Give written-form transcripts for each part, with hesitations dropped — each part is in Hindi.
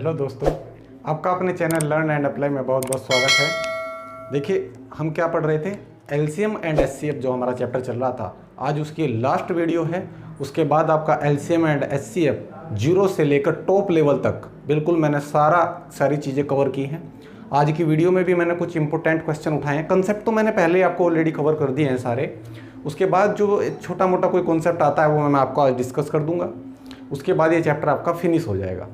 हेलो दोस्तों, आपका अपने चैनल लर्न एंड अप्लाई में बहुत बहुत स्वागत है। देखिए, हम क्या पढ़ रहे थे, एलसीएम एंड एचसीएफ जो हमारा चैप्टर चल रहा था, आज उसकी लास्ट वीडियो है। उसके बाद आपका एलसीएम एंड एचसीएफ जीरो से लेकर टॉप लेवल तक बिल्कुल मैंने सारी चीज़ें कवर की हैं। आज की वीडियो में भी मैंने कुछ इंपॉर्टेंट क्वेश्चन उठाए हैं। कंसेप्ट तो मैंने पहले आपको ऑलरेडी कवर कर दिए हैं सारे। उसके बाद जो छोटा मोटा कोई कॉन्सेप्ट आता है वो मैं आपको आज डिस्कस कर दूंगा। उसके बाद ये चैप्टर आपका फिनिश हो जाएगा।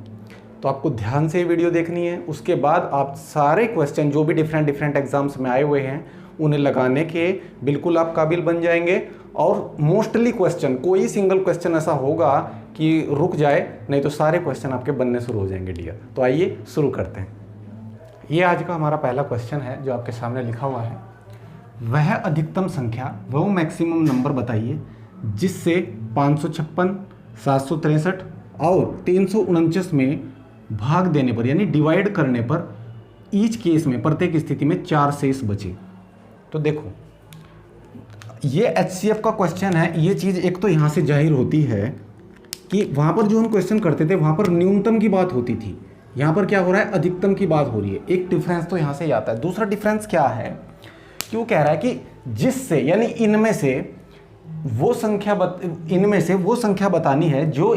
तो आपको ध्यान से ये वीडियो देखनी है। उसके बाद आप सारे क्वेश्चन जो भी डिफरेंट एग्जाम्स में आए हुए हैं उन्हें लगाने के बिल्कुल आप काबिल बन जाएंगे। और मोस्टली क्वेश्चन, कोई सिंगल क्वेश्चन ऐसा होगा कि रुक जाए, नहीं तो सारे क्वेश्चन आपके बनने शुरू हो जाएंगे डियर। तो आइए शुरू करते हैं। ये आज का हमारा पहला क्वेश्चन है जो आपके सामने लिखा हुआ है। वह अधिकतम संख्या, वह मैक्सिमम नंबर बताइए जिससे 556, 763 और 349 में भाग देने पर यानी डिवाइड करने पर ईच केस में प्रत्येक स्थिति में 4 शेष बचे। तो देखो, ये एचसीएफ का क्वेश्चन है। ये चीज़ एक तो यहाँ से जाहिर होती है कि वहाँ पर जो हम क्वेश्चन करते थे वहाँ पर न्यूनतम की बात होती थी, यहाँ पर क्या हो रहा है, अधिकतम की बात हो रही है। एक डिफरेंस तो यहाँ से ही आता है। दूसरा डिफरेंस क्या है कि वो कह रहा है कि जिससे यानी इनमें से वो संख्या बतानी है जो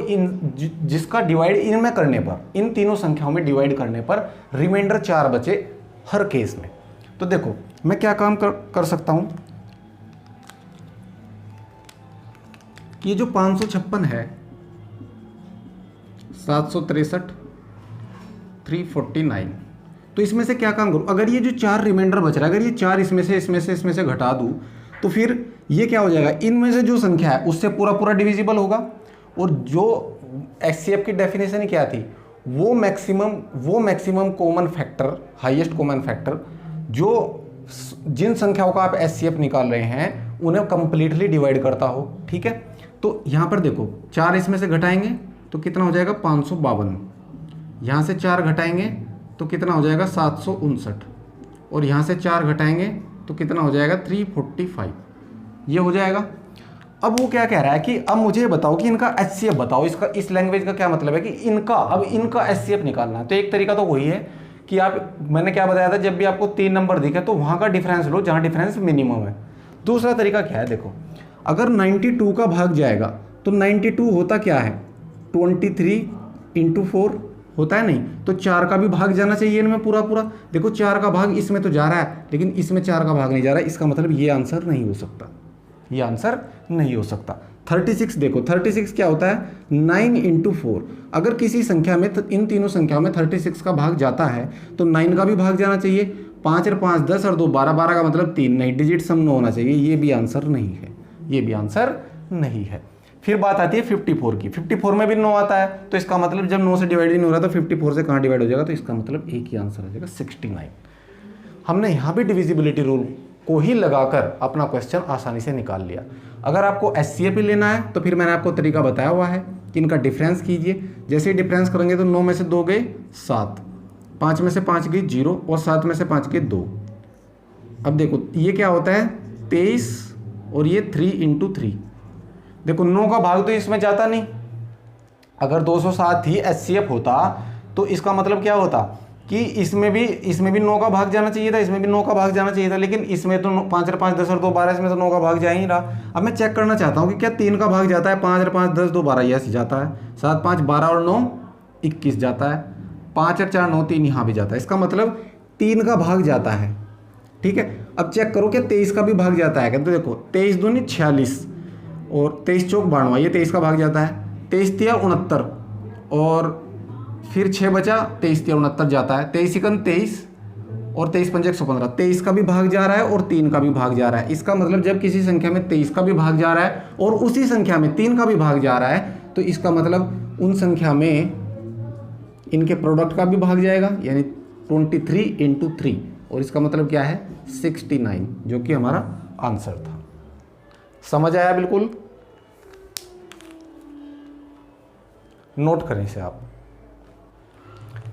जिसका डिवाइड इनमें करने पर, इन तीनों संख्याओं में डिवाइड करने पर रिमाइंडर 4 बचे हर केस में। तो देखो, मैं क्या काम कर सकता हूं कि ये जो 556 है, 763, 349, तो इसमें से क्या काम करूं, अगर ये जो 4 रिमाइंडर बच रहा है, अगर ये 4 इसमें से घटा दूं तो फिर ये क्या हो जाएगा, इनमें से जो संख्या है उससे पूरा डिविजिबल होगा। और जो एचसीएफ की डेफिनेशन ही क्या थी, वो maximum common factor, highest common factor, जो जिन संख्याओं का आप एचसीएफ निकाल रहे हैं उन्हें कंप्लीटली डिवाइड करता हो। ठीक है, तो यहाँ पर देखो, 4 इसमें से घटाएंगे तो कितना हो जाएगा, 552। यहाँ से 4 घटाएंगे तो कितना हो जाएगा, 759। और यहाँ से 4 घटाएंगे तो कितना हो जाएगा, 345। ये हो जाएगा। अब वो क्या कह रहा है कि अब मुझे बताओ कि इनका एचसीएफ बताओ। इसका, इस लैंग्वेज का क्या मतलब है कि इनका एचसीएफ निकालना है। तो एक तरीका तो वही है कि मैंने क्या बताया था, जब भी आपको 3 नंबर दिखे तो वहाँ का डिफरेंस लो जहाँ डिफरेंस मिनिमम है। दूसरा तरीका क्या है, देखो, अगर 92 का भाग जाएगा तो 92 होता क्या है, 23 × 4 होता है, नहीं तो 4 का भी भाग जाना चाहिए इनमें पूरा। देखो, 4 का भाग इसमें तो जा रहा है लेकिन इसमें 4 का भाग नहीं जा रहा है। इसका मतलब ये आंसर नहीं हो सकता, ये आंसर नहीं हो सकता। 36 देखो, 36 क्या होता है, 9 × 4। अगर किसी संख्या में, इन तीनों संख्याओं में 36 का भाग जाता है तो 9 का भी भाग जाना चाहिए। 5 और 5 10 और 2 12, 12 का मतलब 3, नहीं, डिजिट सम 9 होना चाहिए। ये भी आंसर नहीं है, ये भी आंसर नहीं है। फिर बात आती है 54 की। 54 में भी 9 आता है, तो इसका मतलब जब 9 से डिवाइड ही नहीं हो रहा तो 54 से कहाँ डिवाइड हो जाएगा, तो इसका मतलब एक ही आंसर हो जाएगा, 69। हमने यहाँ भी डिविजिबिलिटी रूल को ही लगाकर अपना क्वेश्चन आसानी से निकाल लिया। अगर आपको एचसीएफ लेना है तो फिर मैंने आपको तरीका बताया हुआ है कि इनका डिफरेंस कीजिए। जैसे ही डिफरेंस करेंगे तो 9 में से 2 गए 7, 5 में से 5 गई 0 और 7 में से 5 गए 2। अब देखो, ये क्या होता है, 23 और ये 3 × 3। देखो, 9 का भाग तो इसमें जाता नहीं। अगर 207 ही एचसीएफ होता तो इसका मतलब क्या होता कि इसमें भी 9 का भाग जाना चाहिए था, इसमें भी 9 का भाग जाना चाहिए था, लेकिन इसमें तो 5 और 5 10 और 2 12, इसमें तो 9 का भाग जा ही नहीं रहा। अब मैं चेक करना चाहता हूँ कि क्या 3 का भाग जाता है, 5 और 5 10 2 12, यस जाता है। 7 5 12 और 9 21 जाता है। 5 और 4 9 3 यहाँ भी जाता है। इसका मतलब 3 का भाग जाता है। ठीक है, अब चेक करो क्या 23 का भी भाग जाता है क्या, तो देखो 23 दूनी 46 और 23 चौक 92, ये 23 का भाग जाता है। 23 तिया 69 और फिर 6 बचा, 23 तिया 69 जाता है। 23 इकन 23 और 23 पंजे 115, 23 का भी भाग जा रहा है और 3 का भी भाग जा रहा है। इसका मतलब जब किसी संख्या में 23 का भी भाग जा रहा है और उसी संख्या में 3 का भी भाग जा रहा है तो इसका मतलब उन संख्या में इनके प्रोडक्ट का भी भाग जाएगा, यानी 23 × 3, और इसका मतलब क्या है, 69, जो कि हमारा आंसर था। समझ आया बिल्कुल? नोट करें इसे आप।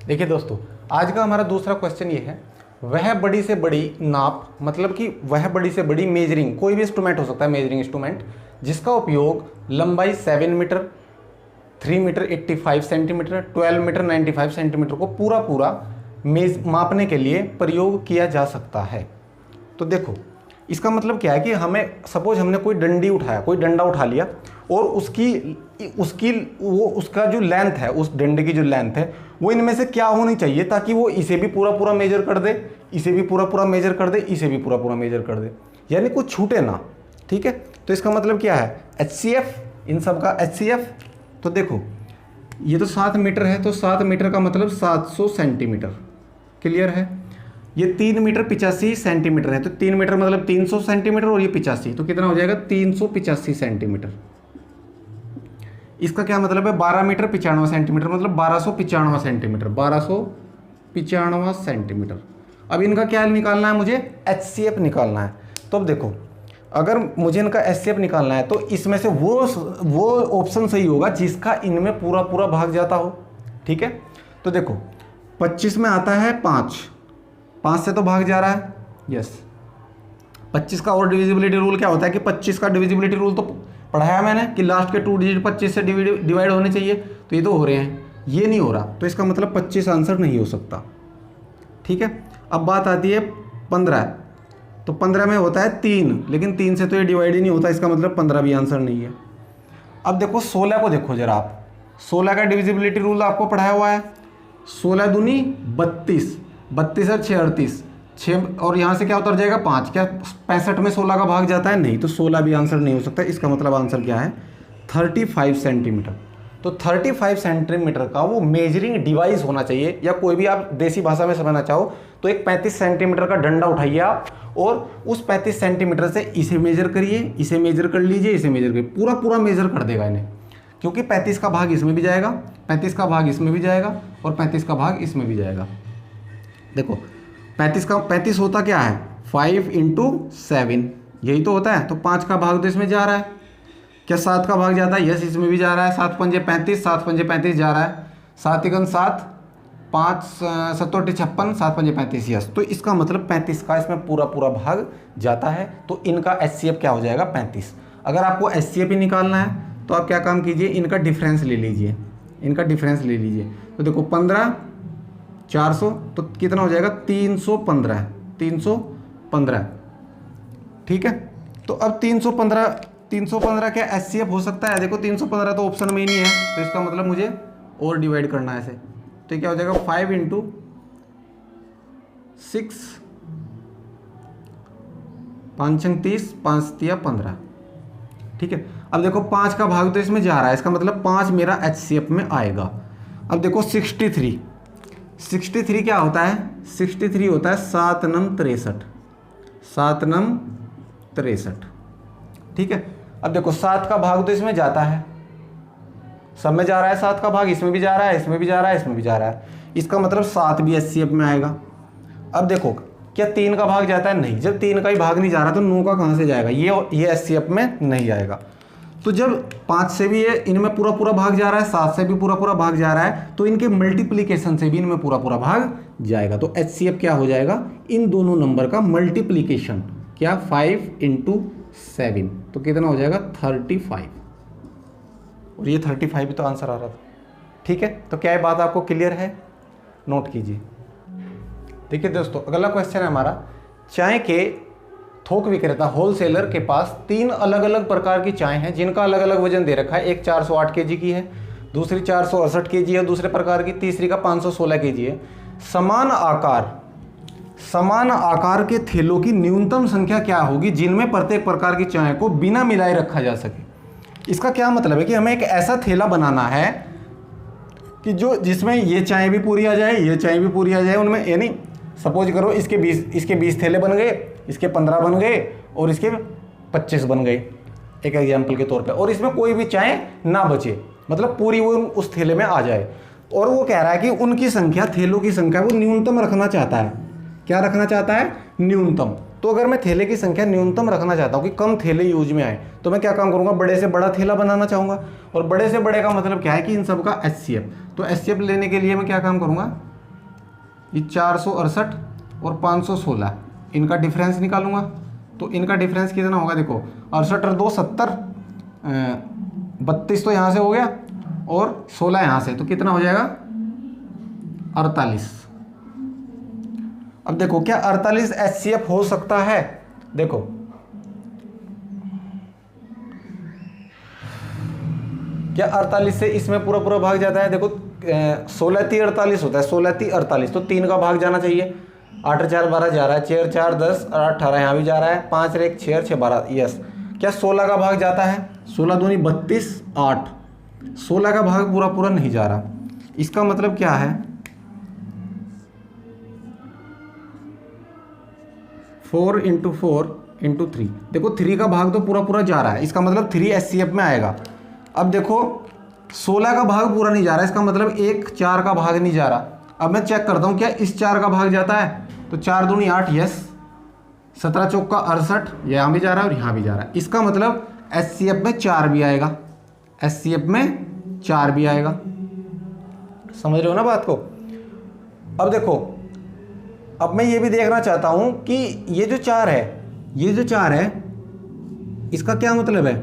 देखिए दोस्तों, आज का हमारा दूसरा क्वेश्चन ये है, वह बड़ी से बड़ी नाप, मतलब कि वह बड़ी से बड़ी मेजरिंग, कोई भी इंस्ट्रूमेंट हो सकता है, मेजरिंग इंस्ट्रूमेंट, जिसका उपयोग लंबाई 7 metre, 3 metre 85 centimetre, 12 metre 95 centimetre को पूरा पूरा मेज मापने के लिए प्रयोग किया जा सकता है। तो देखो इसका मतलब क्या है कि हमें सपोज हमने कोई डंडी उठाया, कोई डंडा उठा लिया और उसका जो लेंथ है, उस डंडे की जो लेंथ है वो इनमें से क्या होनी चाहिए ताकि वो इसे भी पूरा पूरा मेजर कर दे, इसे भी पूरा पूरा मेजर कर दे, इसे भी पूरा पूरा मेजर कर दे, यानी कुछ छूटे ना। ठीक है, तो इसका मतलब क्या है HCF, इन सब का HCF। तो देखो ये तो 7 मीटर है, तो 7 मीटर का मतलब 700 सेंटीमीटर, क्लियर है। ये 3 मीटर 85 सेंटीमीटर है, तो 3 मीटर मतलब 300 सेंटीमीटर और ये 85, तो कितना हो जाएगा 385 सेंटीमीटर। इसका क्या मतलब है 12 मीटर 95 सेंटीमीटर मतलब 1295 सेंटीमीटर, 1295 सेंटीमीटर। अब इनका क्या निकालना है, मुझे HCF निकालना है। तो अब देखो अगर मुझे इनका HCF निकालना है तो इसमें से वो ऑप्शन सही होगा जिसका इनमें पूरा पूरा भाग जाता हो। ठीक है, तो देखो 25 में आता है 5 से तो भाग जा रहा है, यस। 25 का और डिविजिबिलिटी रूल क्या होता है कि 25 का डिविजिबिलिटी रूल तो पढ़ाया मैंने कि लास्ट के 2 डिजिट 25 से डिवाइड होने चाहिए, तो ये तो हो रहे हैं, ये नहीं हो रहा, तो इसका मतलब 25 आंसर नहीं हो सकता। ठीक है, अब बात आती है 15, तो 15 में होता है 3, लेकिन 3 से तो ये डिवाइड ही नहीं होता, इसका मतलब 15 भी आंसर नहीं है। अब देखो 16 को देखो जरा आप, 16 का डिविजिबिलिटी रूल आपको पढ़ाया हुआ है, 16 दूनी 32, 32 और 6 38, 6 और यहाँ से क्या उतर जाएगा 5, क्या 65 में 16 का भाग जाता है, नहीं, तो 16 भी आंसर नहीं हो सकता। इसका मतलब आंसर क्या है 35 सेंटीमीटर। तो 35 सेंटीमीटर का वो मेजरिंग डिवाइस होना चाहिए, या कोई भी आप देसी भाषा में समझना चाहो तो एक 35 सेंटीमीटर का डंडा उठाइए आप और उस 35 सेंटीमीटर से इसे मेजर करिए, इसे मेजर कर लीजिए, इसे मेजर करिए, पूरा पूरा मेजर कर देगा इन्हें, क्योंकि 35 का भाग इसमें भी जाएगा, 35 का भाग इसमें भी जाएगा और 35 का भाग इसमें भी जाएगा। देखो 35 होता क्या है 5 × 7, यही तो होता है, तो 5 का भाग तो इसमें जा रहा है, क्या 7 का भाग जाता है, यस इसमें भी जा रहा है, 7 पंजे 35, 7 पंजे 35 जा रहा है, 7 × 7 5 7 56, 7 पंजे 35, यस। तो इसका मतलब 35 का इसमें पूरा पूरा भाग जाता है, तो इनका HCF क्या हो जाएगा 35। अगर आपको HCF ही निकालना है तो आप क्या काम कीजिए, इनका डिफरेंस ले लीजिए, इनका डिफरेंस ले लीजिए। तो देखो 15 400 तो कितना हो जाएगा 315। ठीक है, तो अब 315 क्या HCF हो सकता है, देखो 315 तो ऑप्शन में ही नहीं है, तो इसका मतलब मुझे और डिवाइड करना है ऐसे, तो क्या हो जाएगा 5 × 6, 5 × 30, 5 × 15। ठीक है, अब देखो 5 का भाग तो इसमें जा रहा है, इसका मतलब 5 मेरा HCF में आएगा। अब देखो 63 क्या होता है, 63 होता है 7 × 63, 7 × 63। ठीक है, अब देखो 7 का भाग तो इसमें जाता है, सब में जा रहा है 7 का भाग, इसमें भी जा रहा है, इसमें भी जा रहा है, इसमें भी जा रहा है, इसका मतलब 7 भी HCF में आएगा। अब देखो क्या 3 का भाग जाता है, नहीं, जब 3 का ही भाग नहीं जा रहा तो 9 का कहाँ से जाएगा, ये HCF में नहीं आएगा। तो जब 5 से भी ये इनमें पूरा पूरा भाग जा रहा है, 7 से भी पूरा पूरा भाग जा रहा है, तो इनके मल्टीप्लिकेशन से भी इनमें पूरा पूरा भाग जाएगा, तो HCF क्या हो जाएगा इन दोनों नंबर का मल्टीप्लिकेशन, क्या 5 × 7, तो कितना हो जाएगा 35, और ये 35 भी तो आंसर आ रहा था। ठीक है, तो क्या ये बात आपको क्लियर है, नोट कीजिए। देखिए दोस्तों अगला क्वेश्चन है हमारा, चाय के थोक विक्रेता होलसेलर के पास 3 अलग अलग प्रकार की चाय हैं जिनका अलग अलग वजन दे रखा है, एक 408 kg की है, दूसरी 468 kg है दूसरे प्रकार की, तीसरी का 516 kg है। समान आकार के थैलों की न्यूनतम संख्या क्या होगी जिनमें प्रत्येक प्रकार की चाय को बिना मिलाए रखा जा सके। इसका क्या मतलब है कि हमें एक ऐसा थैला बनाना है कि जिसमें ये चाय भी पूरी आ जाए, ये चाय भी पूरी आ जाए उनमें, यानी सपोज करो इसके 20 थैले बन गए, इसके 15 बन गए और इसके 25 बन गए, एक एग्जाम्पल के तौर पे, और इसमें कोई भी चाय ना बचे, मतलब पूरी वो उस थैले में आ जाए। और वो कह रहा है कि उनकी संख्या, थैलों की संख्या वो न्यूनतम रखना चाहता है। क्या रखना चाहता है, न्यूनतम। तो अगर मैं थैले की संख्या न्यूनतम रखना चाहता हूँ कि कम थैले यूज में आए, तो मैं क्या काम करूँगा, बड़े से बड़ा थैला बनाना चाहूँगा। और बड़े से बड़े का मतलब क्या है कि इन सब का HCF, तो HCF लेने के लिए मैं क्या काम करूँगा, ये 468 और 516 इनका डिफरेंस निकालूंगा। तो इनका डिफरेंस कितना होगा, देखो 68 और 2 70, 32 तो यहाँ से हो गया, और 16 यहाँ से, तो कितना हो जाएगा 48। अब देखो क्या 48 HCF हो सकता है? देखो क्या 48 से इसमें पूरा पूरा भाग जाता है? देखो 16 × 48 होता है, 16 × 48, तो 3 का भाग जाना चाहिए। 8 × 4 12 जा रहा है, 4 × 4 10 और 18 यहाँ भी जा रहा है, 5 × 1 6 और 6 12। यस, क्या 16 का भाग जाता है? 16 दूनी 32 8, 16 का भाग पूरा पूरा नहीं जा रहा। इसका मतलब क्या है? 4 × 4 × 3। देखो 3 का भाग तो पूरा पूरा जा रहा है, इसका मतलब 3 HCF में आएगा। अब देखो 16 का भाग पूरा नहीं जा रहा है, इसका मतलब 1 4 का भाग नहीं जा रहा। अब मैं चेक करता हूँ क्या इस 4 का भाग जाता है? तो 4 दूनी 8, यस। 17 चौका 68, यहाँ भी जा रहा है और यहाँ भी जा रहा है। इसका मतलब HCF में 4 भी आएगा, HCF में 4 भी आएगा। समझ रहे हो ना बात को? अब देखो, अब मैं ये भी देखना चाहता हूँ कि ये जो 4 है, ये जो 4 है, इसका क्या मतलब है?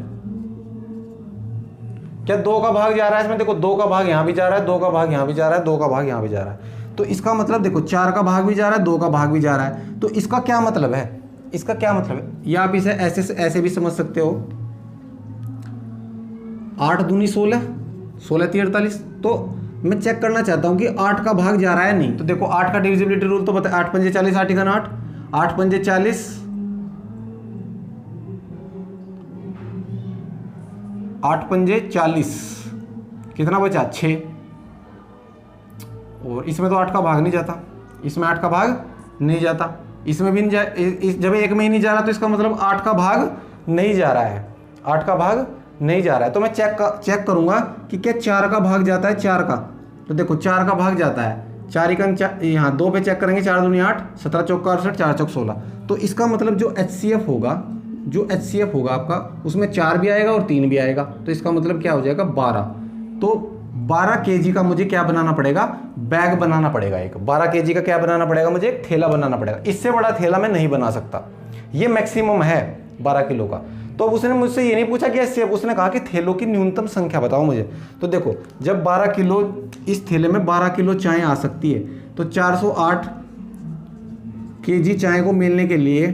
क्या 2 का भाग जा रहा है इसमें? देखो 2 का भाग यहाँ भी जा रहा है, 2 का भाग यहाँ भी जा रहा है, 2 का भाग यहाँ भी जा रहा है। तो इसका मतलब देखो 4 का भाग भी जा रहा है, 2 का भाग भी जा रहा है। तो इसका क्या मतलब है? इसका क्या मतलब है? या आप इसे ऐसे भी समझ सकते हो, 8 दूनी 16, 16 × 48। तो मैं चेक करना चाहता हूँ कि 8 का भाग जा रहा है नहीं। तो देखो 8 का डिविजिबिलिटी रूल तो पता है, 8 पंजे 40, 8 × 8, 8 पंजे 40, 8 पंजे 40, कितना बचा 6। और इसमें तो 8 का भाग नहीं जाता, इसमें 8 का भाग नहीं जाता, इसमें भी नहीं जा, जब एक में ही नहीं जा रहा तो इसका मतलब 8 का भाग नहीं जा रहा है, 8 का भाग नहीं जा रहा है। तो मैं चेक करूंगा कि क्या 4 का भाग जाता है? 4 का, तो देखो 4 का भाग जाता है, 4 × यहाँ 2 पे चेक करेंगे, 4 दूनी 8, 17 चौका 68, 4 चौक 16। तो इसका मतलब जो HCF होगा, जो HCF होगा आपका, उसमें 4 भी आएगा और 3 भी आएगा। तो इसका मतलब क्या हो जाएगा 12। तो 12 kg का मुझे क्या बनाना पड़ेगा? बैग बनाना पड़ेगा। एक 12 kg का क्या बनाना पड़ेगा? मुझे एक थैला बनाना पड़ेगा। इससे बड़ा थैला मैं नहीं बना सकता, ये मैक्सिमम है 12 किलो का। तो अब उसने मुझसे ये नहीं पूछा कि HCF, उसने कहा कि थैलों की न्यूनतम संख्या बताओ मुझे। तो देखो जब 12 किलो, इस थैले में 12 किलो चाय आ सकती है, तो 408 kg चाय को मिलने के लिए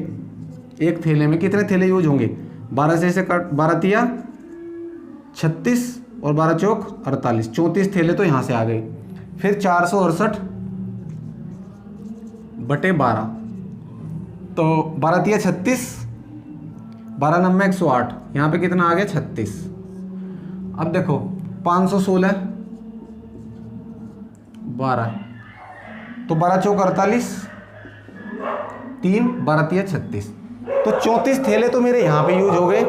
एक थैले में कितने थैले यूज होंगे? 12 से कट, 12 तिया 36 और 12 चौक 48, 34 थैले तो यहाँ से आ गए। फिर 468 बटे 12, तो 12 तिया 36, 12 नंबर 108, यहाँ पे कितना आ गया 36। अब देखो 516 12, तो 12 चौक 48, 3 12 तिया 36, तो 34 थैले तो मेरे यहाँ पे यूज हो गए,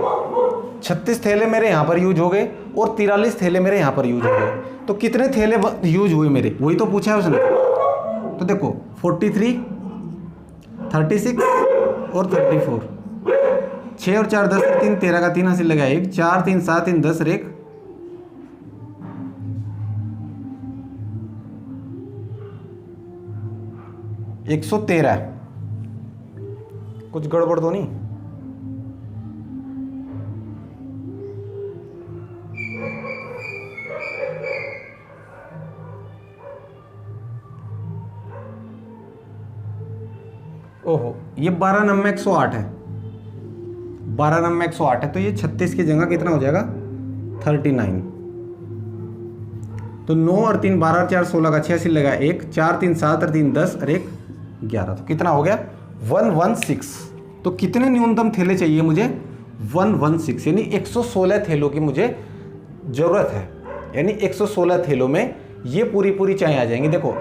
36 थैले मेरे यहाँ पर यूज हो गए और 43 थैले मेरे यहाँ पर यूज हो गए। तो कितने थैले यूज हुए मेरे? वही तो पूछा है उसने। तो देखो 43, 36 और 34, 6 और 4 10, 3 13 का 3 हासिल लगा 1, 4 3 7 3 10 और 1 113। कुछ गड़बड़ तो नहीं? ओहो, ये 12 नंबर 108 है, 12 नंबर 108 है, तो ये 36 की जगह कितना हो जाएगा 39। तो 9 और 3 12 और 4 16 का 86 लगा 1, 4 3 7 और 3 10 और 1 11, तो कितना हो गया 116। तो कितने न्यूनतम थैले चाहिए मुझे? 116, यानी 116 थैलों की मुझे ज़रूरत है। यानी 116 थैलों में ये पूरी चाय आ जाएंगी। देखो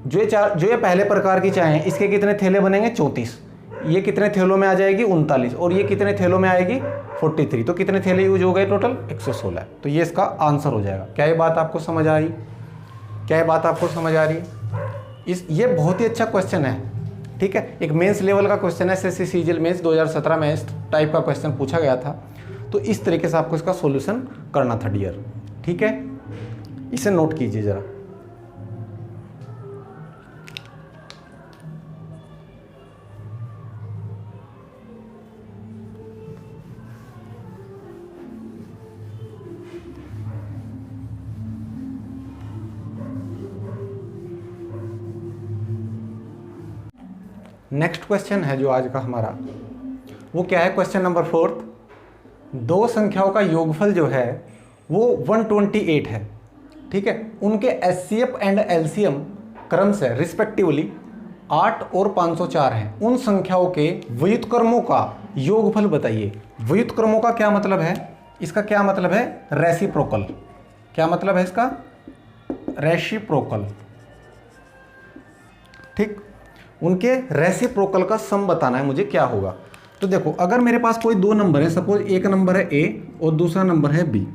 जो ये पहले प्रकार की चाय है, इसके कितने थैले बनेंगे 34, ये कितने थैलों में आ जाएगी 39, और ये कितने थैलों में आएगी 43। तो कितने थैले यूज हो गए टोटल 116। तो ये इसका आंसर हो जाएगा। क्या ये बात आपको समझ आ रही? क्या ये बात आपको समझ आ रही है? ये बहुत ही अच्छा क्वेश्चन है, ठीक है। एक मेंस लेवल का क्वेश्चन है, SSC CGL मेंस 2017 में इस टाइप का क्वेश्चन पूछा गया था। तो इस तरीके से आपको इसका सॉल्यूशन करना था डियर, ठीक है। इसे नोट कीजिए जरा। नेक्स्ट क्वेश्चन है जो आज का हमारा, वो क्या है, क्वेश्चन नंबर 4। दो संख्याओं का योगफल जो है वो 128 है, ठीक है। उनके एचसीएफ एंड एलसीएम क्रम से रिस्पेक्टिवली 8 और 504 हैं। उन संख्याओं के व्युत्क्रमों का योगफल बताइए। व्युत्क्रमों का क्या मतलब है? इसका क्या मतलब है? रेसिप्रोकल। क्या मतलब है इसका? रेसिप्रोकल, ठीक। उनके रेसिप्रोकल का सम बताना है मुझे, क्या होगा। तो देखो, अगर मेरे पास कोई दो नंबर है, सपोज एक नंबर है ए और दूसरा नंबर है बी,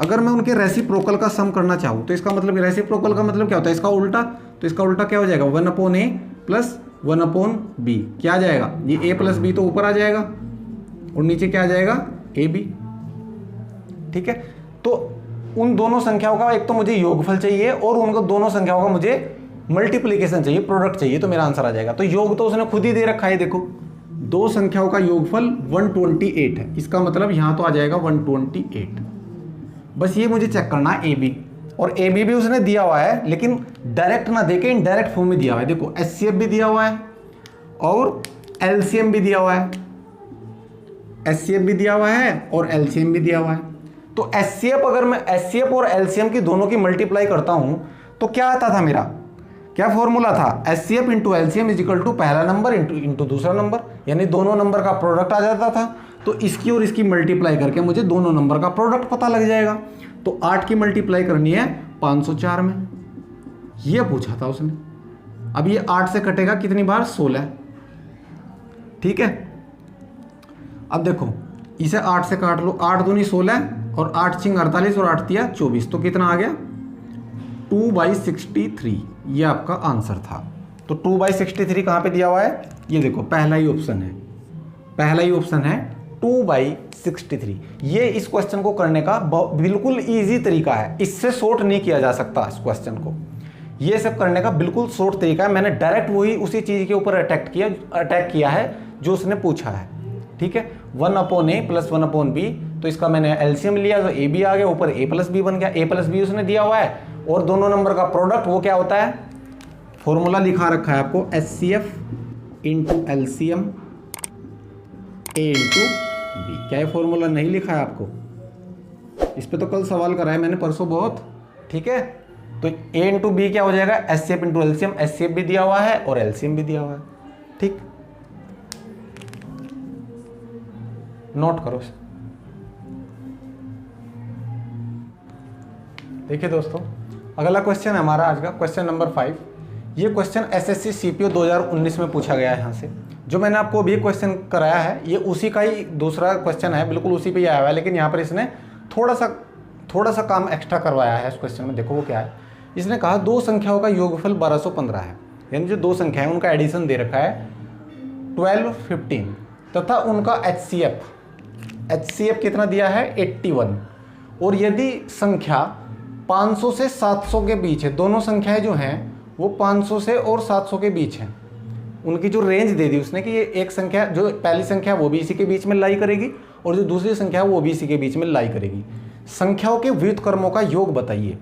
अगर मैं उनके रेसिप्रोकल का सम करना चाहूँ तो इसका मतलब, रेसिप्रोकल का मतलब क्या होता है? इसका उल्टा। तो इसका उल्टा क्या हो जाएगा? 1/a plus 1/b। क्या आ जाएगा? ये a प्लस बी तो ऊपर आ जाएगा और नीचे क्या आ जाएगा? ab, ठीक है। तो उन दोनों संख्याओं का एक तो मुझे योगफल चाहिए और उनको दोनों संख्याओं का मुझे मल्टीप्लीकेशन चाहिए, प्रोडक्ट चाहिए, तो मेरा आंसर आ जाएगा। तो योग तो उसने खुद ही दे रखा है, देखो दो संख्याओं का योगफल 128 है, इसका मतलब यहां तो आ जाएगा 128। बस ये मुझे चेक करना है ए बी, और ए बी भी उसने दिया हुआ है, लेकिन डायरेक्ट ना देके इनडायरेक्ट फॉर्म में दिया हुआ है। देखो एचसीएफ भी दिया हुआ है और एलसीएम भी दिया हुआ है, एचसीएफ भी दिया हुआ है और एलसीएम भी दिया हुआ है। तो एचसीएफ, अगर मैं एचसीएफ और एलसीएम की दोनों की मल्टीप्लाई करता हूं तो क्या आता था मेरा? क्या फॉर्मूला था? HCF into LCM is equal to पहला नंबर इंटू दूसरा नंबर, यानी दोनों नंबर का प्रोडक्ट आ जाता था। तो इसकी और इसकी मल्टीप्लाई करके मुझे दोनों नंबर का प्रोडक्ट पता लग जाएगा। तो 8 की मल्टीप्लाई करनी है 504 में, ये पूछा था उसने। अब ये 8 से कटेगा कितनी बार? 16, ठीक है। अब देखो इसे 8 से काट लो, 8 दूनी 16 और 8 छिंग 48 और 8 तिया 24, तो कितना आ गया? 2/63। ये आपका आंसर था। तो 2/63 कहाँ पे दिया हुआ है? ये देखो पहला ही ऑप्शन है, पहला ही ऑप्शन है 2/63। ये इस क्वेश्चन को करने का बिल्कुल इजी तरीका है, इससे शॉर्ट नहीं किया जा सकता इस क्वेश्चन को। ये सब करने का बिल्कुल शॉर्ट तरीका है। मैंने डायरेक्ट वही उसी चीज़ के ऊपर अटैक किया है जो उसने पूछा है, ठीक है। 1/a प्लस 1/b, तो इसका मैंने एलसीएम लिया तो ए बी आ गया, ऊपर a प्लस बी बन गया। a प्लस बी उसने दिया हुआ है और दोनों नंबर का प्रोडक्ट वो क्या होता है? फॉर्मूला लिखा रखा है आपको, एचसीएफ इंटू एलसीएम ए इंटू बी। क्या ये फॉर्मूला नहीं लिखा है आपको? इस पे तो कल सवाल कराया मैंने परसों बहुत, ठीक है। तो ए इंटू बी क्या हो जाएगा? HCF into LCM. एचसीएफ भी दिया हुआ है और एलसीएम भी दिया हुआ है, ठीक। नोट करो। देखिए दोस्तों, अगला क्वेश्चन है हमारा आज का, क्वेश्चन नंबर 5। ये क्वेश्चन एसएससी सीपीओ 2019 में पूछा गया है। यहाँ से जो मैंने आपको अभी क्वेश्चन कराया है, ये उसी का ही दूसरा क्वेश्चन है, बिल्कुल उसी पे ही आया हुआ है, लेकिन यहाँ पर इसने थोड़ा सा काम एक्स्ट्रा करवाया है इस क्वेश्चन में। देखो वो क्या है, इसने कहा दो संख्याओं का योगफल 1215 है, यानी जो दो संख्या है उनका एडिशन दे रखा है 12, 15, तथा उनका एचसीएफ कितना दिया है? 81। और यदि संख्या 500 से 700 के बीच है, दोनों संख्याएं जो हैं वो 500 से और 700 के बीच हैं, उनकी जो रेंज दे दी उसने कि ये एक संख्या, जो पहली संख्या वो भी इसी के बीच में लाई करेगी और जो दूसरी संख्या वो भी इसी के बीच में लाई करेगी। संख्याओं के व्युत्क्रमों का योग बताइए।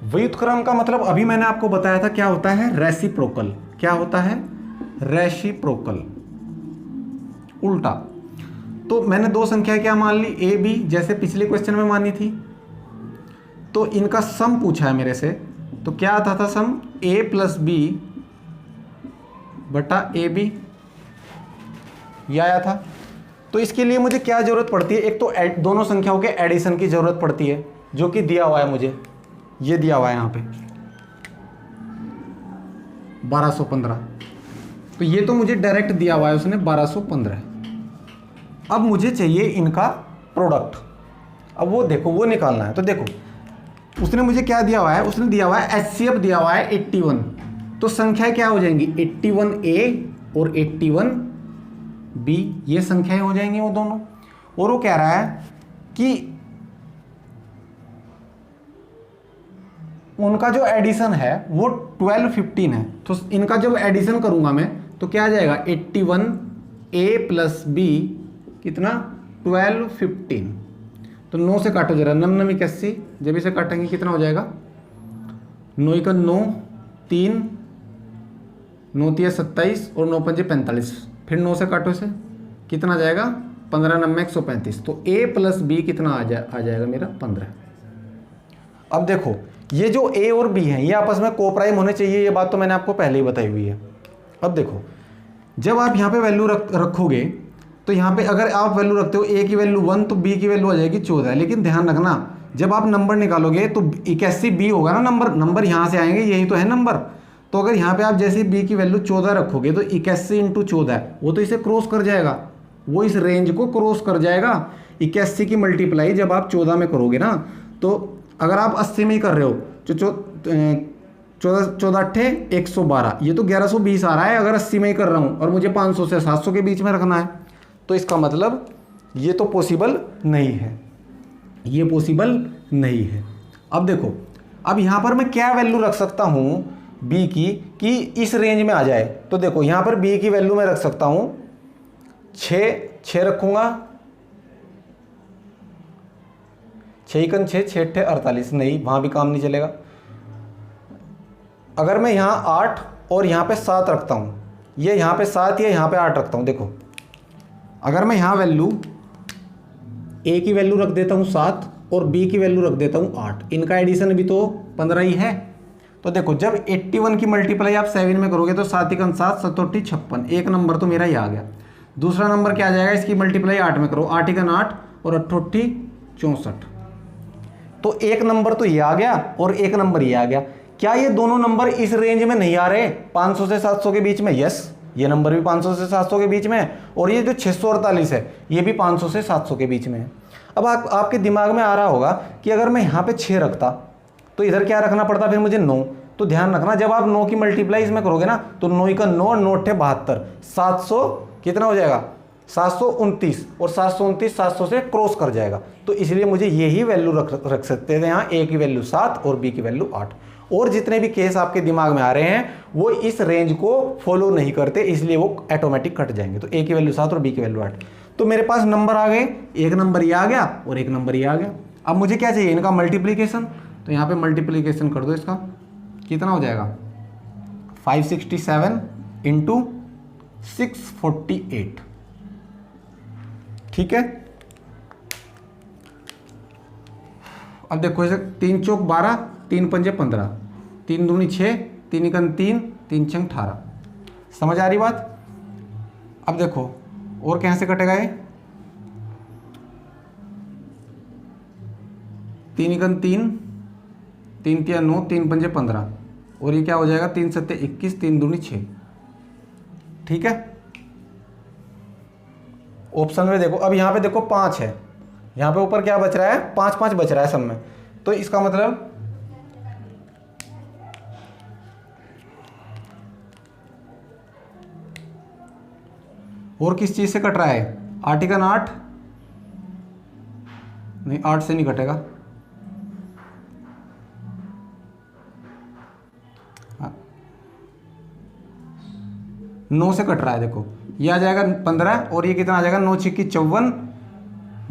व्युत्क्रम का मतलब अभी मैंने आपको बताया था क्या होता है? रेसिप्रोकल। क्या होता है? रेसिप्रोकल, उल्टा। तो मैंने दो संख्या क्या मान ली? ए बी, जैसे पिछले क्वेश्चन में मानी थी। तो इनका सम पूछा है मेरे से, तो क्या आता था सम? a प्लस बी बटा ए बी, ये आया था। तो इसके लिए मुझे क्या जरूरत पड़ती है? एक तो दोनों संख्याओं के एडिशन की जरूरत पड़ती है, जो कि दिया हुआ है मुझे, ये दिया हुआ है यहाँ पे 1215। तो ये तो मुझे डायरेक्ट दिया हुआ है उसने 1215। अब मुझे चाहिए इनका प्रोडक्ट। अब वो देखो, वो निकालना है। तो देखो उसने मुझे क्या दिया हुआ है? उसने दिया हुआ है एचसीएफ दिया हुआ है 81। तो संख्याएं क्या हो जाएंगी? 81A और 81B, ये संख्याएं हो जाएंगी वो दोनों। और वो कह रहा है कि उनका जो एडिशन है वो 12, 15 है। तो इनका जब एडिशन करूंगा मैं तो क्या आ जाएगा? 81A प्लस बी कितना? 12, 15। तो 9 से काटो जरा, 9 9 81, जब इसे काटेंगे कितना हो जाएगा? 9 का 9, 3 9 तिया 27 और 9 पंजे 45, फिर 9 से काटो से कितना जाएगा 15 9 135, तो a प्लस बी कितना आ जाएगा मेरा 15। अब देखो ये जो a और b हैं ये आपस में कोप्राइम होने चाहिए, ये बात तो मैंने आपको पहले ही बताई हुई है। अब देखो जब आप यहाँ पे वैल्यू रखोगे तो यहाँ पे अगर आप वैल्यू रखते हो a की वैल्यू 1 तो b की वैल्यू आ जाएगी 14, लेकिन ध्यान रखना जब आप नंबर निकालोगे तो 81 b होगा ना, नंबर यहाँ से आएंगे, यही तो है नंबर। तो अगर यहाँ पे आप जैसे b की वैल्यू 14 रखोगे तो 81 इंटू 14 वो तो इसे क्रॉस कर जाएगा, वो इस रेंज को क्रॉस कर जाएगा। 81 की मल्टीप्लाई जब आप 14 में करोगे ना, तो अगर आप 80 में ही कर रहे हो तो 14 अट्ठे 112, ये तो 1120 आ रहा है अगर 80 में ही कर रहा हूँ और मुझे 500 से 700 के बीच में रखना है, तो इसका मतलब ये तो पॉसिबल नहीं है, ये पॉसिबल नहीं है। अब देखो अब यहाँ पर मैं क्या वैल्यू रख सकता हूँ b की कि इस रेंज में आ जाए, तो देखो यहाँ पर b की वैल्यू मैं रख सकता हूँ 6 रखूँगा, 6 कन 6 6 48, नहीं वहाँ भी काम नहीं चलेगा। अगर मैं यहाँ 8 और यहाँ पे 7 रखता हूँ, ये यहाँ पे 7 या यहाँ पे 8 रखता हूँ, देखो अगर मैं यहाँ वैल्यू a की वैल्यू रख देता हूँ 7 और b की वैल्यू रख देता हूँ 8, इनका एडिशन भी तो 15 ही है। तो देखो जब 81 की मल्टीप्लाई आप 7 में करोगे तो 7 1 7 7 56, एक नंबर तो मेरा ही आ गया। दूसरा नंबर क्या आ जाएगा, इसकी मल्टीप्लाई 8 में करो, 8 1 8 और 88 64, तो एक नंबर तो ये आ गया और एक नंबर ये आ गया। क्या ये दोनों नंबर इस रेंज में नहीं आ रहे 500 से 700 के बीच में? यस, ये नंबर भी 500 से 700 के बीच में है और ये जो 648 है ये भी 500 से 700 के बीच में है। अब आपके दिमाग में आ रहा होगा कि अगर मैं यहाँ पे 6 रखता तो इधर क्या रखना पड़ता फिर मुझे 9। तो ध्यान रखना जब आप 9 की मल्टीप्लाई इसमें करोगे ना तो 9 का 9 9 72, 700 कितना हो जाएगा 729 और 729 700 से क्रॉस कर जाएगा। तो इसलिए मुझे यही वैल्यू रख सकते थे यहाँ, a की वैल्यू 7 और b की वैल्यू 8। और जितने भी केस आपके दिमाग में आ रहे हैं वो इस रेंज को फॉलो नहीं करते, इसलिए वो ऑटोमेटिक कट जाएंगे। तो a की वैल्यू 7 और b की वैल्यू 8, तो मेरे पास नंबर आ गए, एक नंबर ये आ गया और एक नंबर ये आ गया। अब मुझे क्या चाहिए, इनका मल्टीप्लीकेशन, तो यहाँ पे मल्टीप्लीकेशन कर दो इसका, कितना हो जाएगा 567 इंटू 648, ठीक है। अब देखो इसे 3 चौक 12, 3 पंजे 15, 3 दूनी 6, 3 एकन 3, 3 छंग 18, समझ आ रही बात। अब देखो और कहाँ से कटेगा ये, 3 एकन 3, 3 तिया 9, 3 पंजे 15 और ये क्या हो जाएगा 3 सत्ते 21, 3 दूनी 6, ठीक है। ऑप्शन में देखो, अब यहाँ पे देखो 5 है, यहाँ पे ऊपर क्या बच रहा है 5 5 बच रहा है सब में, तो इसका मतलब और किस चीज से कट रहा है, 8 एकन 8 नहीं, 8 से नहीं कटेगा, 9 से कट रहा है। देखो ये आ जाएगा 15 और ये कितना आ जाएगा 9 छिक्की 54,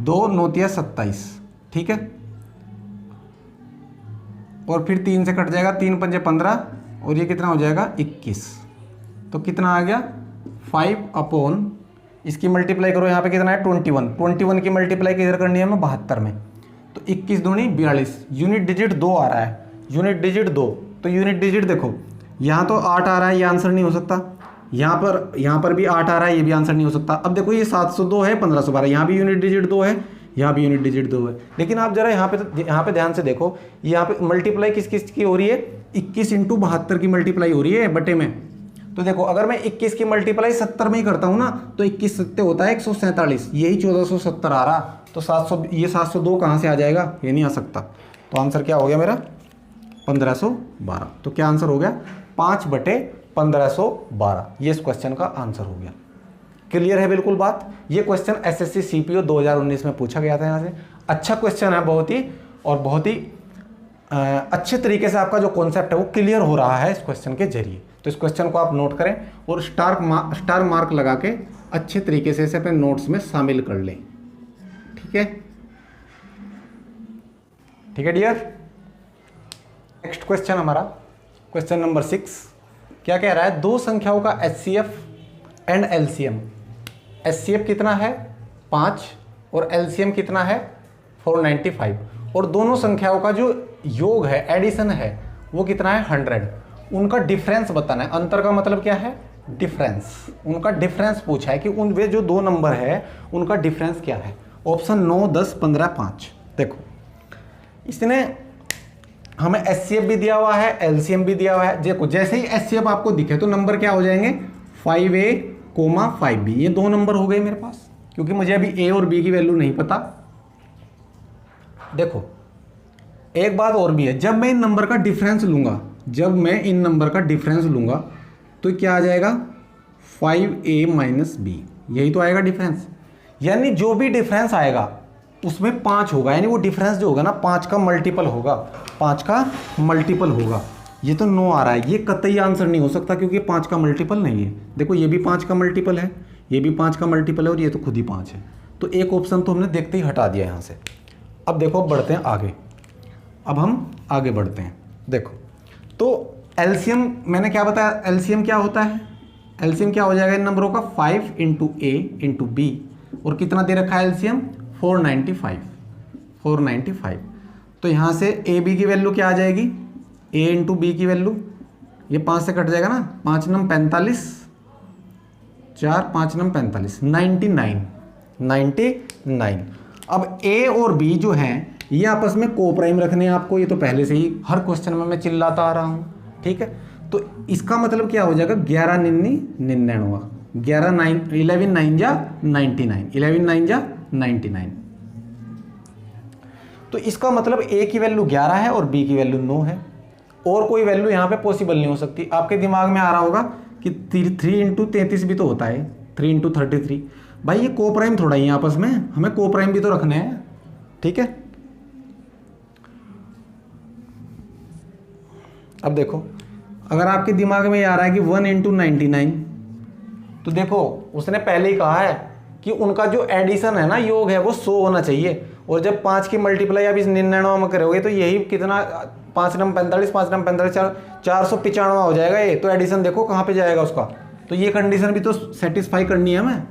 2 9 तिया 27, ठीक है। और फिर 3 से कट जाएगा, 3 पंजे 15 और ये कितना हो जाएगा 21, तो कितना आ गया 5 अपॉन, इसकी मल्टीप्लाई करो यहाँ पे कितना है 21 की मल्टीप्लाई किधर करनी है हमें 72 में, तो 21 दूनी 42, यूनिट डिजिट 2 आ रहा है, यूनिट डिजिट 2, तो यूनिट डिजिट देखो यहाँ तो 8 आ रहा है, ये आंसर नहीं हो सकता, यहाँ पर भी 8 आ रहा है, ये भी आंसर नहीं हो सकता। अब देखो ये 702 है 1512, यहाँ भी यूनिट डिजिट 2 है, यहाँ भी यूनिट डिजिट 2 है, लेकिन आप जरा यहाँ पे ध्यान से देखो, यहाँ पे मल्टीप्लाई किस किस की हो रही है 21 इंटू 72 की मल्टीप्लाई हो रही है बटे में। तो देखो अगर मैं 21 की मल्टीप्लाई 70 में ही करता हूँ ना तो 21 सत्ते होता है 147, यही 1470 आ रहा, तो 700, ये 702 कहाँ से आ जाएगा, ये नहीं आ सकता। तो आंसर क्या हो गया मेरा 1512। तो क्या आंसर हो गया 5/1512, ये इस क्वेश्चन का आंसर हो गया। क्लियर है बिल्कुल बात। ये क्वेश्चन एसएससी सीपीओ 2019 में पूछा गया था यहाँ से। अच्छा क्वेश्चन है बहुत ही, और बहुत ही अच्छे तरीके से आपका जो कॉन्सेप्ट है वो क्लियर हो रहा है इस क्वेश्चन के जरिए। तो इस क्वेश्चन को आप नोट करें और स्टार मार्क लगा के अच्छे तरीके से इसे अपने नोट्स में शामिल कर लें, ठीक है। ठीक है डियर, नेक्स्ट क्वेश्चन हमारा क्वेश्चन नंबर 6। क्या कह रहा है, दो संख्याओं का HCF एंड LCM। HCF कितना है 5 और LCM कितना है 495, और दोनों संख्याओं का जो योग है, एडिशन है, वो कितना है 100। उनका डिफरेंस बताना है। अंतर का मतलब क्या है, डिफरेंस। उनका डिफरेंस पूछा है कि उन वे जो दो नंबर है उनका डिफरेंस क्या है। ऑप्शन 9, 10, 15, 5। देखो इसने हमें HCF भी दिया हुआ है, LCM भी दिया हुआ है। देखो जैसे ही HCF आपको दिखे तो नंबर क्या हो जाएंगे 5A, 5B। ये दो नंबर हो गए मेरे पास, क्योंकि मुझे अभी A और B की वैल्यू नहीं पता। देखो एक बात और भी है, जब मैं इन नंबर का डिफरेंस लूंगा, जब मैं इन नंबर का डिफरेंस लूंगा तो क्या आ जाएगा 5A माइनस B, यही तो आएगा डिफरेंस। यानी जो भी डिफरेंस आएगा उसमें 5 होगा, यानी वो डिफरेंस जो होगा ना 5 का मल्टीपल होगा, 5 का मल्टीपल होगा। ये तो 9 आ रहा है, ये कतई आंसर नहीं हो सकता क्योंकि 5 का मल्टीपल नहीं है। देखो ये भी 5 का मल्टीपल है, ये भी 5 का मल्टीपल है, और ये तो खुद ही 5 है। तो एक ऑप्शन तो हमने देखते ही हटा दिया यहाँ से। अब देखो बढ़ते हैं आगे, अब हम आगे बढ़ते हैं। देखो तो LCM मैंने क्या बताया, LCM क्या होता है, LCM क्या हो जाएगा इन नंबरों का 5 × A × B, और कितना दे रखा है LCM 495। तो यहाँ से AB की वैल्यू क्या आ जाएगी, A × B की वैल्यू, ये 5 से कट जाएगा ना, 5 नम 45, 4 5 नम 45, 99। अब A और B जो हैं ये आपस में कोप्राइम रखने हैं आपको, ये तो पहले से ही हर क्वेश्चन में मैं चिल्लाता आ रहा हूँ, ठीक है। तो इसका मतलब क्या हो जाएगा 11 99, 11 9 11 9 जा 99, 11 9 जा 99। तो इसका मतलब A की वैल्यू 11 है और B की वैल्यू 9 है, और कोई वैल्यू यहाँ पे पॉसिबल नहीं हो सकती। आपके दिमाग में आ रहा होगा कि 3 × 33 भी तो होता है, 3 × 33। भाई ये कोप्राइम थोड़ा ही है आपस में, हमें कोप्राइम भी तो रखने हैं, ठीक है। अब देखो अगर आपके दिमाग में आ रहा है कि 1 × 99, तो देखो उसने पहले ही कहा है कि उनका जो एडिशन है ना, योग है, वो 100 होना चाहिए। और जब 5 की मल्टीप्लाई आप इस 99 में करोगे तो यही कितना 5 नम 45, 5 नम 45, 495 हो जाएगा ये। तो एडिशन देखो कहाँ पे जाएगा उसका, तो ये कंडीशन भी तो सेटिस्फाई करनी है हमें।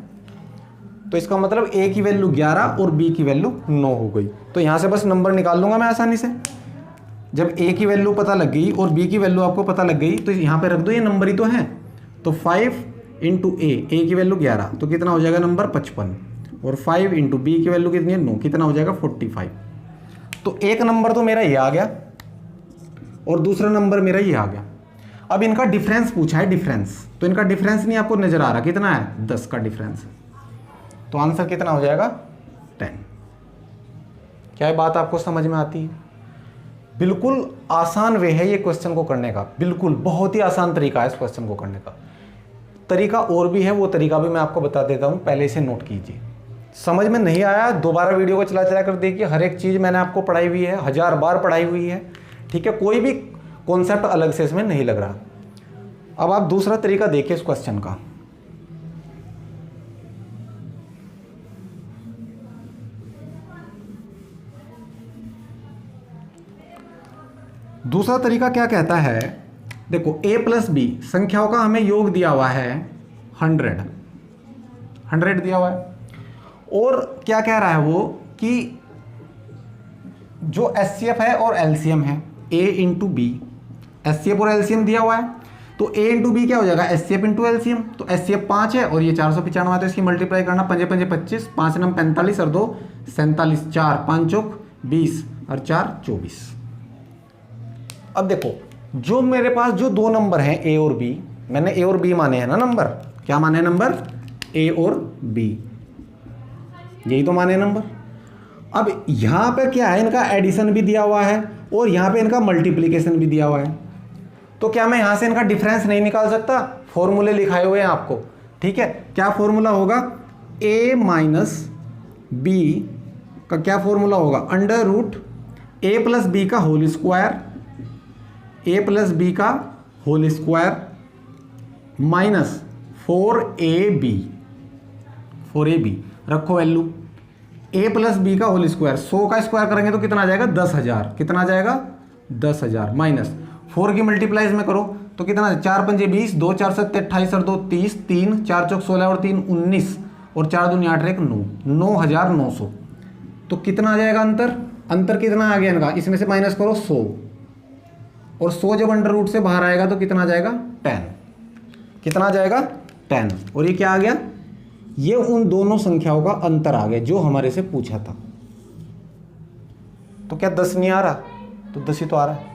तो इसका मतलब A की वैल्यू 11 और B की वैल्यू 9 हो गई। तो यहाँ से बस नंबर निकाल लूँगा मैं आसानी से। जब A की वैल्यू पता लग गई और B की वैल्यू आपको पता लग गई तो यहाँ पे रख दो, ये नंबर ही तो है। तो 5 × A की वैल्यू 11, तो कितना हो जाएगा नंबर 55, और 5 × B की वैल्यू कितनी है 9, कितना हो जाएगा 45। तो एक नंबर तो मेरा ये आ गया और दूसरा नंबर मेरा ये आ गया। अब इनका डिफरेंस पूछा है, डिफरेंस, तो इनका डिफरेंस नहीं आपको नजर आ रहा, कितना है 10 का डिफरेंस। तो आंसर कितना हो जाएगा 10। क्या ये बात आपको समझ में आती है? बिल्कुल आसान वे है ये क्वेश्चन को करने का, बिल्कुल बहुत ही आसान तरीका है इस क्वेश्चन को करने का। तरीका और भी है, वो तरीका भी मैं आपको बता देता हूं, पहले से नोट कीजिए। समझ में नहीं आया दोबारा वीडियो को चला चला कर देखिए, हर एक चीज़ मैंने आपको पढ़ाई हुई है, 1000 बार पढ़ाई हुई है, ठीक है। कोई भी कॉन्सेप्ट अलग से इसमें नहीं लग रहा। अब आप दूसरा तरीका देखिए इस क्वेश्चन का। दूसरा तरीका क्या कहता है, देखो A + B संख्याओं का हमें योग दिया हुआ है 100 दिया हुआ है, और क्या कह रहा है वो कि जो HCF है और LCM है A × B, HCF और LCM दिया हुआ है। तो A × B क्या हो जाएगा HCF × LCM। तो HCF 5 है और ये 495 है, तो इसकी मल्टीप्लाई करना, 5 5 25, 5 9 45 और 2 47, 4 5 चौक 20 और 4 24। अब देखो जो मेरे पास जो दो नंबर हैं A और B, मैंने A और B माने हैं ना नंबर, क्या माने हैं नंबर A और B, यही तो माने नंबर। अब यहाँ पे क्या है, इनका एडिशन भी दिया हुआ है और यहाँ पे इनका मल्टीप्लिकेशन भी दिया हुआ है। तो क्या मैं यहाँ से इनका डिफरेंस नहीं निकाल सकता? फॉर्मूले लिखाए हुए हैं आपको, ठीक है। क्या फॉर्मूला होगा, A - B का क्या फॉर्मूला होगा, √A + B का होल स्क्वायर, A + B का होल स्क्वायर माइनस 4AB रखो वैल्यू, A + B का होल स्क्वायर, 100 का स्क्वायर करेंगे तो कितना आ जाएगा 10,000, कितना आ जाएगा 10,000 माइनस 4 की मल्टीप्लाइज में करो तो कितना, 4 पंजे 20, 2 4 7 28 और 2 30, 3 4 चौक 16 और 3 19 और 4 दूनी 8 1 9, 9,900। तो कितना आ जाएगा अंतर, अंतर कितना आ गया इनका, इसमें से माइनस करो 100, और 100 जब अंडर रूट से बाहर आएगा तो कितना आ जाएगा 10, कितना आ जाएगा 10। और ये क्या आ गया, ये उन दोनों संख्याओं का अंतर आ गया जो हमारे से पूछा था। तो क्या 10 नहीं आ रहा, तो 10 ही तो आ रहा है।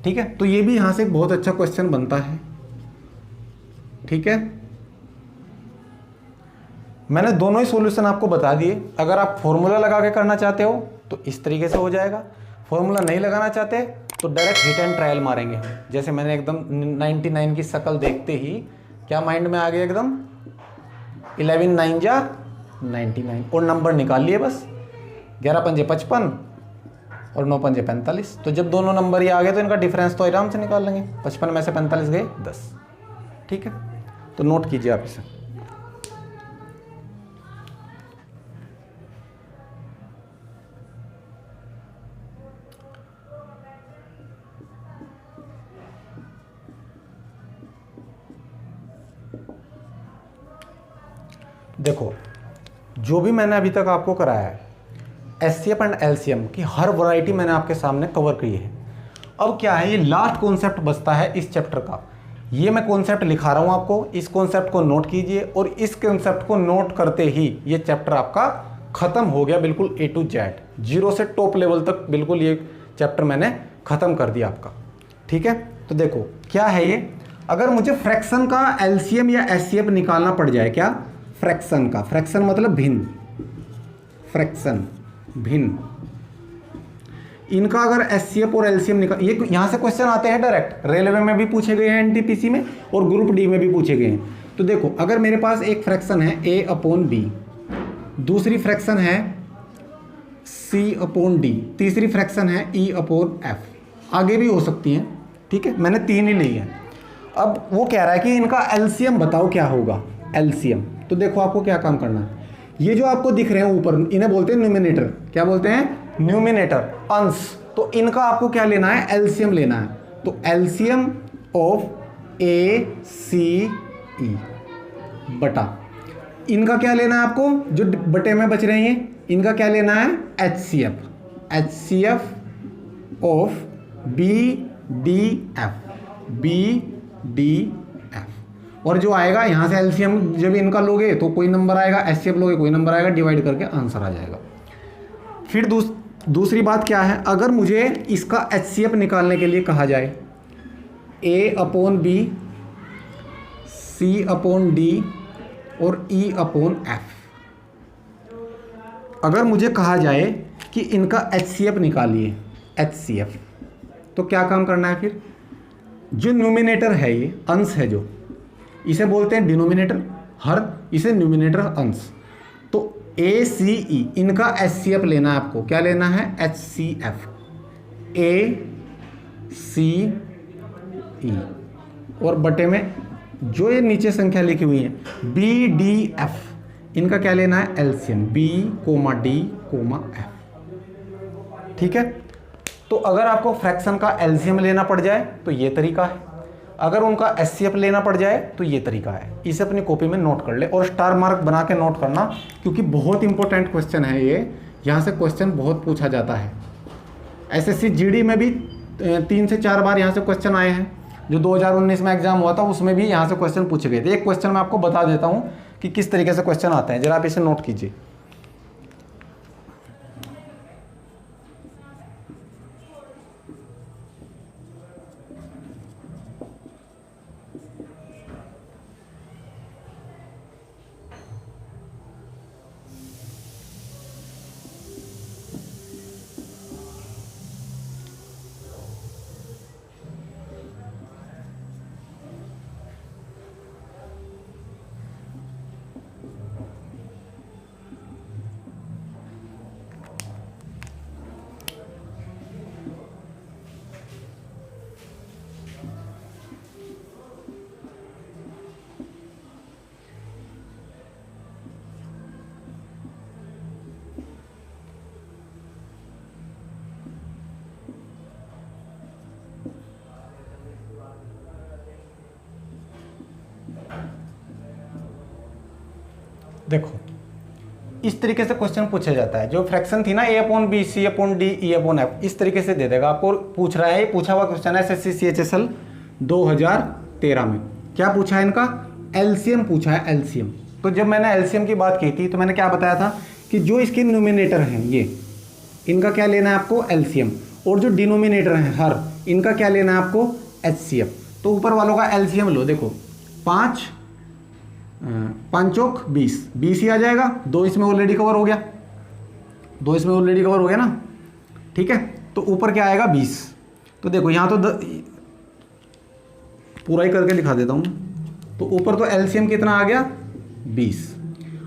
ठीक है, तो ये भी यहां से एक बहुत अच्छा क्वेश्चन बनता है। ठीक है, मैंने दोनों ही सॉल्यूशन आपको बता दिए। अगर आप फॉर्मूला लगा के करना चाहते हो तो इस तरीके से हो जाएगा, फॉर्मूला नहीं लगाना चाहते तो डायरेक्ट हिट एंड ट्रायल मारेंगे हम। जैसे मैंने एकदम 99 की शक्ल देखते ही क्या माइंड में आ गया, एकदम 11 9 जा 99 और नंबर निकाल लिए बस, 11 पंजे 55 और 9 पंजे 45। तो जब दोनों नंबर ही आ गए तो इनका डिफरेंस तो आराम से निकाल लेंगे। 55 में से 45 गए 10। ठीक है, तो नोट कीजिए आप इसे। देखो, जो भी मैंने अभी तक आपको कराया है एचसीएफ एंड एलसीएम की हर वैरायटी मैंने आपके सामने कवर की है। अब क्या है, ये लास्ट कॉन्सेप्ट बचता है इस चैप्टर का। ये मैं कॉन्सेप्ट लिखा रहा हूं आपको, इस कॉन्सेप्ट को नोट कीजिए और इस कॉन्सेप्ट को नोट करते ही ये चैप्टर आपका खत्म हो गया, बिल्कुल A to Z, जीरो से टॉप लेवल तक बिल्कुल ये चैप्टर मैंने खत्म कर दिया आपका। ठीक है, तो देखो क्या है ये, अगर मुझे फ्रैक्शन का एलसीएम या एचसीएफ निकालना पड़ जाए, क्या फ्रैक्शन का, फ्रैक्शन मतलब भिन्न, फ्रैक्शन भिन्न, इनका अगर एचसीएफ और एलसीएम निकाल, ये यहां से क्वेश्चन आते हैं डायरेक्ट, रेलवे में भी पूछे गए हैं, एनटीपीसी में और ग्रुप डी में भी पूछे गए हैं। तो देखो, अगर मेरे पास एक फ्रैक्शन है A/B, दूसरी फ्रैक्शन है C/D, तीसरी फ्रैक्शन है E/F, आगे भी हो सकती हैं। ठीक है, मैंने 3 ही ली है। अब वो कह रहा है कि इनका एलसीएम बताओ क्या होगा, एलसीएम। तो देखो आपको क्या काम करना है, ये जो आपको दिख रहे हैं ऊपर, इन्हें बोलते हैं न्यूमिनेटर। क्या बोलते हैं, न्यूमिनेटर, अंश। तो इनका आपको क्या लेना है, एलसीएम लेना है। तो एलसीएम ऑफ ACE बटा, इनका क्या लेना है आपको, जो बटे में बच रहे हैं, इनका क्या लेना है, HCF, HCF of BDF, BDF। और जो आएगा यहाँ से एलसीएम जब इनका लोगे तो कोई नंबर आएगा, एचसीएफ लोगे कोई नंबर आएगा, डिवाइड करके आंसर आ जाएगा। फिर दूसरी बात क्या है, अगर मुझे इसका एचसीएफ निकालने के लिए कहा जाए A/B, C/D और E/F, अगर मुझे कहा जाए कि इनका एचसीएफ निकालिए, HCF, तो क्या काम करना है फिर, जो न्यूमिनेटर है, ये अंश है, जो इसे बोलते हैं डिनोमिनेटर, हर इसे न्यूमिनेटर अंश। तो ACE, इनका HCF लेना है आपको, क्या लेना है, HCF, ACE, और बटे में जो ये नीचे संख्या लिखी हुई है BDF, इनका क्या लेना है, एलसीएम, B,D,F। ठीक है, तो अगर आपको फ्रैक्शन का एलसीएम लेना पड़ जाए तो ये तरीका है, अगर उनका एचसीएफ लेना पड़ जाए तो ये तरीका है। इसे अपनी कॉपी में नोट कर ले और स्टार मार्क बना के नोट करना, क्योंकि बहुत इंपॉर्टेंट क्वेश्चन है ये, यहाँ से क्वेश्चन बहुत पूछा जाता है। एसएससी जीडी में भी 3 से 4 बार यहाँ से क्वेश्चन आए हैं। जो 2019 में एग्जाम हुआ था उसमें भी यहाँ से क्वेश्चन पूछे गए थे। एक क्वेश्चन मैं आपको बता देता हूँ कि किस तरीके से क्वेश्चन आते हैं, जरा आप इसे नोट कीजिए। देखो इस तरीके से क्वेश्चन पूछा जाता है। जो फ्रैक्शन थी ना a/b c/d e/f, इस तरीके से दे देगा आपको। पूछ रहा है, ये पूछा हुआ क्वेश्चन है SSC CHSL 2013 में। क्या पूछा है इनका? एलसीएम पूछा है, एलसीएम। तो जब मैंने एलसीएम की बात की थी तो मैंने क्या बताया था कि जो इसके न्यूमिनेटर हैं ये, इनका क्या लेना है आपको? एलसीएम। और जो डिनोमिनेटर हैं हर, इनका क्या लेना है आपको? एचसीएफ। तो ऊपर वालों का एलसीएम लो, देखो 5 चौक 20, 20 ही आ जाएगा। 2 इसमें ऑलरेडी कवर हो गया, 2 इसमें ऑलरेडी कवर हो गया ना, ठीक है। तो ऊपर क्या आएगा? 20। तो देखो यहाँ तो पूरा ही करके दिखा देता हूँ। तो ऊपर तो एलसीएम कितना आ गया? 20।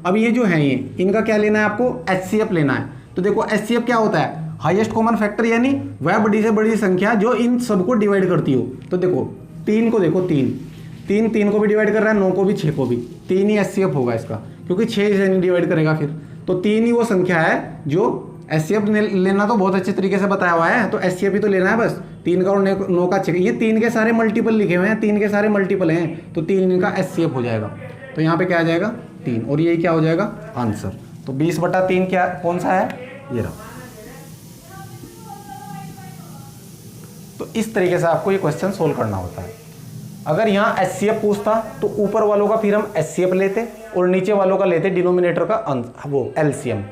अब ये जो है ये, इनका क्या लेना है आपको? एचसीएफ लेना है। तो देखो एचसीएफ क्या होता है? हाईएस्ट कॉमन फैक्टर, यानी वह बड़ी से बड़ी संख्या जो इन सबको डिवाइड करती हो। तो देखो 3 को, देखो 3 को भी डिवाइड कर रहा है, 9 को भी, 6 को भी। 3 ही एचसीएफ होगा इसका, क्योंकि 6 से नहीं डिवाइड करेगा फिर। तो 3 ही वो संख्या है जो एचसीएफ लेना। तो बहुत अच्छे तरीके से बताया हुआ है। तो एचसीएफ ही तो लेना है बस। 3 का और 9 का 6, ये 3 के सारे मल्टीपल लिखे हुए हैं, 3 के सारे मल्टीपल हैं। तो 3 इनका एचसीएफ हो जाएगा। तो यहाँ पे क्या आ जाएगा? 3। और यही क्या हो जाएगा? आंसर। तो 20/3 क्या, कौन सा है? ये रहा। तो इस तरीके से आपको ये क्वेश्चन सोल्व करना होता है। अगर यहाँ एचसीएफ पूछता तो ऊपर वालों का फिर हम एचसीएफ लेते और नीचे वालों का लेते डिनोमिनेटर का वो एलसीएम।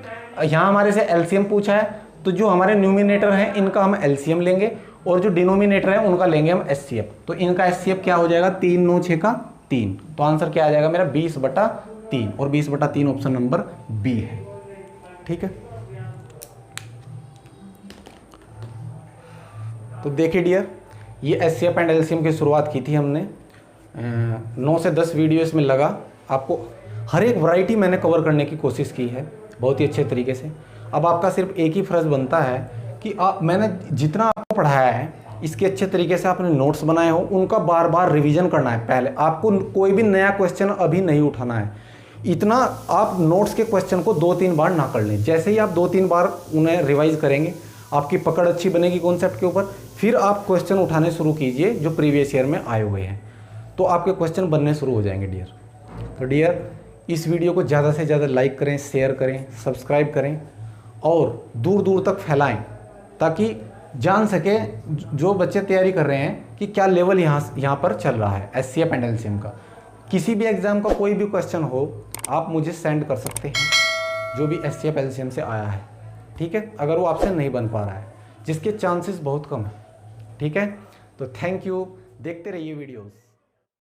यहाँ हमारे से एलसीएम पूछा है, तो जो हमारे न्यूमिनेटर हैं इनका हम एलसीएम लेंगे और जो डिनोमिनेटर है उनका लेंगे हम एचसीएफ। तो इनका एचसीएफ क्या हो जाएगा? 3 9 6 का 3। तो आंसर क्या आ जाएगा मेरा? 20/3। और 20/3 ऑप्शन नंबर बी है, ठीक है। तो देखिए डियर, ये एचसीएफ एंड एलसीएम की शुरुआत की थी हमने। 9 से 10 वीडियो इसमें लगा। आपको हर एक वैरायटी मैंने कवर करने की कोशिश की है बहुत ही अच्छे तरीके से। अब आपका सिर्फ एक ही फ़र्ज़ बनता है कि मैंने जितना आपको पढ़ाया है इसके अच्छे तरीके से आपने नोट्स बनाए हो, उनका बार बार रिवीजन करना है। पहले आपको कोई भी नया क्वेश्चन अभी नहीं उठाना है। इतना आप नोट्स के क्वेश्चन को 2-3 बार ना कर लें। जैसे ही आप 2-3 बार उन्हें रिवाइज करेंगे, आपकी पकड़ अच्छी बनेगी कॉन्सेप्ट के ऊपर। फिर आप क्वेश्चन उठाने शुरू कीजिए जो प्रीवियस ईयर में आए हुए हैं, तो आपके क्वेश्चन बनने शुरू हो जाएंगे डियर। तो डियर, इस वीडियो को ज़्यादा से ज़्यादा लाइक करें, शेयर करें, सब्सक्राइब करें और दूर दूर तक फैलाएं, ताकि जान सके जो बच्चे तैयारी कर रहे हैं कि क्या लेवल यहाँ पर चल रहा है एचसीएफ एंड एलसीएम का। किसी भी एग्ज़ाम का कोई भी क्वेश्चन हो, आप मुझे सेंड कर सकते हैं जो भी एचसीएफ एलसीएम से आया है, ठीक है। अगर वो आपसे नहीं बन पा रहा है, जिसके चांसेस बहुत कम है, ठीक है। तो थैंक यू, देखते रहिए वीडियोज़।